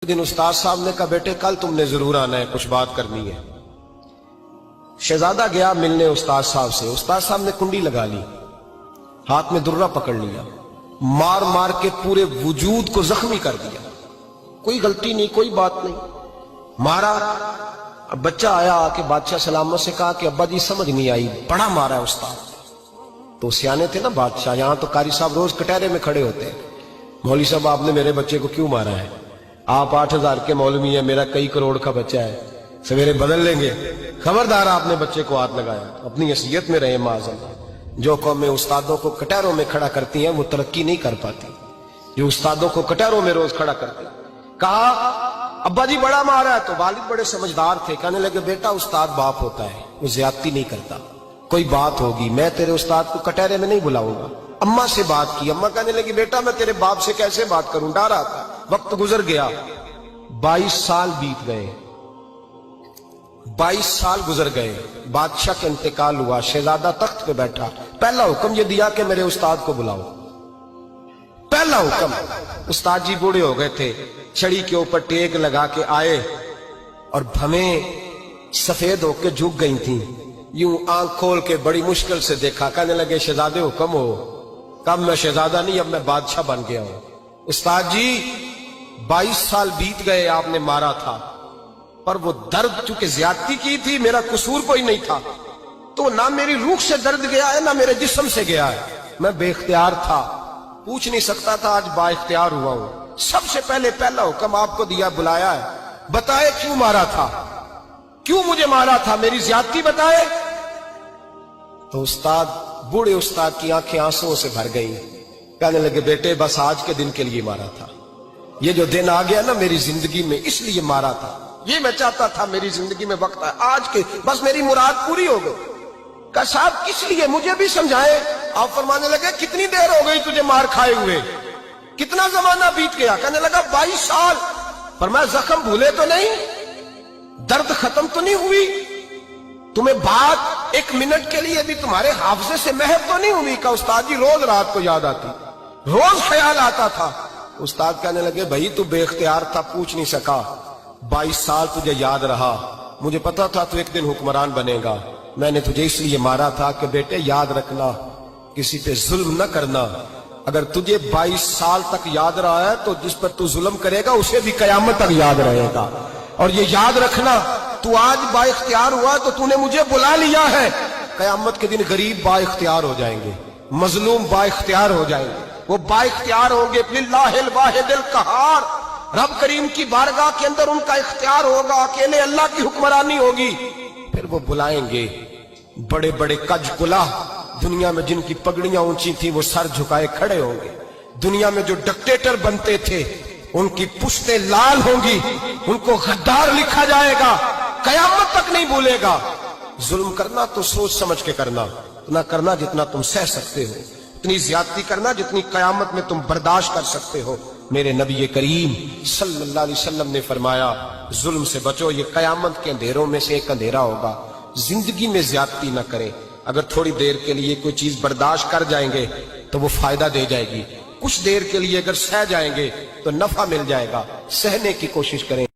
दिन उस्ताद साहब ने कहा बेटे कल तुमने जरूर आना है, कुछ बात करनी है। शहजादा गया मिलने उस्ताद साहब से। उस्ताद साहब ने कुंडी लगा ली, हाथ में दुर्रा पकड़ लिया, मार मार के पूरे वजूद को जख्मी कर दिया। कोई गलती नहीं, कोई बात नहीं, मारा। अब बच्चा आया आके बादशाह सलामत से कहा कि अब्बा जी समझ नहीं आई, बड़ा मारा है उस्ताद। तो सियाने थे ना बादशाह, यहां तो कारी साहब रोज कटहरे में खड़े होते हैं, मौलवी साहब आपने मेरे बच्चे को क्यों मारा है? आप 8,000 के मौलवी हैं, मेरा कई करोड़ का बच्चा है, सवेरे बदल लेंगे। खबरदार आपने बच्चे को हाथ लगाया, अपनी हैसियत में रहे माज़अल्लाह। जो कौमें उस्तादों को कटहरों में खड़ा करती हैं वो तरक्की नहीं कर पाती। जो उस्तादों को कटहरों में रोज खड़ा करते हैं। कहा अब्बा जी बड़ा मारा है। तो वालिद बड़े समझदार थे, कहने लगे बेटा उस्ताद बाप होता है, वो ज्यादती नहीं करता, कोई बात होगी मैं तेरे उस्ताद को कटहरे में नहीं बुलाऊंगा। अम्मा से बात की, अम्मा कहने लगी बेटा मैं तेरे बाप से कैसे बात करूं, डर आता। वक्त गुजर गया, 22 साल बीत गए, 22 साल गुजर गए। बादशाह का इंतकाल हुआ, शहजादा तख्त पे बैठा। पहला हुक्म ये दिया कि मेरे उस्ताद को बुलाओ। पहला हुक्म। उस्ताद जी बूढ़े हो गए थे, छड़ी के ऊपर टेक लगा के आए और भवें सफेद होके झुक गई थी। यूं आंख खोल के बड़ी मुश्किल से देखा, कहने लगे शहजादे हुक्म हो। कब मैं शहजादा नहीं, अब मैं बादशाह बन गया हूं। उस्ताद जी 22 साल बीत गए, आपने मारा था, पर वो दर्द चूंकि ज्यादती की थी, मेरा कसूर कोई नहीं था, तो ना मेरी रूह से दर्द गया है ना मेरे जिस्म से गया है। मैं बेख्तियार था, पूछ नहीं सकता था, आज बाइख्तियार हुआ हूं। सबसे पहले पहला हुक्म आपको दिया, बुलाया है, बताए क्यों मारा था, क्यों मुझे मारा था, मेरी ज्यादती बताए। तो उस्ताद, बूढ़े उस्ताद की आंखें आंसुओं से भर गई। कहने लगे बेटे बस आज के दिन के लिए मारा था, ये जो दिन आ गया ना मेरी जिंदगी में, इसलिए मारा था। ये मैं चाहता था मेरी जिंदगी में वक्त है आज के, बस मेरी मुराद पूरी हो गई। कहा साहब किस लिए, मुझे भी समझाए। आप फरमाने लगे कितनी देर हो गई तुझे मार खाए हुए, कितना जमाना बीत गया। कहने लगा 22 साल। पर मैं जख्म भूले तो नहीं, दर्द खत्म तो नहीं हुई, तुम्हें बात एक मिनट के लिए भी तुम्हारे हाफजे से महव तो नहीं हुई। का उस्ताद जी रोज रात को याद आती, रोज ख्याल आता था। उस्ताद कहने लगे भाई तू बेख्तियार था, पूछ नहीं सका, 22 साल तुझे याद रहा, मुझे पता था तू एक दिन हुक्मरान बनेगा, मैंने तुझे इसलिए मारा था कि बेटे याद रखना, किसी पे जुल्म न करना। अगर तुझे 22 साल तक याद रहा है तो जिस पर तू जुल्म करेगा उसे भी कयामत तक याद रहेगा। और ये याद रखना, तू आज बाइख्तियार हुआ तो तूने मुझे बुला लिया है, कयामत के दिन गरीब बाइख्तियार हो जाएंगे, मजलूम बाइख्तियार हो जाएंगे, वो बाइख्तियार होंगे लिल्लाहिल वाहिदिल कहार, रब करीम की बारगाह के अंदर उनका इख्तियार होगा, अकेले अल्लाह की हुक्मरानी होगी। फिर वो बुलाएंगे बड़े बड़े कज कुला, दुनिया में जिनकी पगड़ियां ऊंची थी वो सर झुकाए खड़े होंगे। दुनिया में जो डिक्टेटर बनते थे उनकी पुश्तें लाल होंगी, उनको गद्दार लिखा जाएगा, कयामत तक नहीं भूलेगा। जुल्म करना तो सोच समझ के करना, इतना करना जितना तुम सह सकते हो, इतनी ज्यादती करना जितनी कयामत में तुम बर्दाश्त कर सकते हो। मेरे नबी करीम सल्लल्लाहु अलैहि वसल्लम ने फरमाया जुल्म से बचो, ये कयामत के अंधेरों में से एक अंधेरा होगा। जिंदगी में ज्यादती न करें, अगर थोड़ी देर के लिए कोई चीज बर्दाश्त कर जाएंगे तो वो फायदा दे जाएगी, कुछ देर के लिए अगर सह जाएंगे तो नफा मिल जाएगा। सहने की कोशिश करें।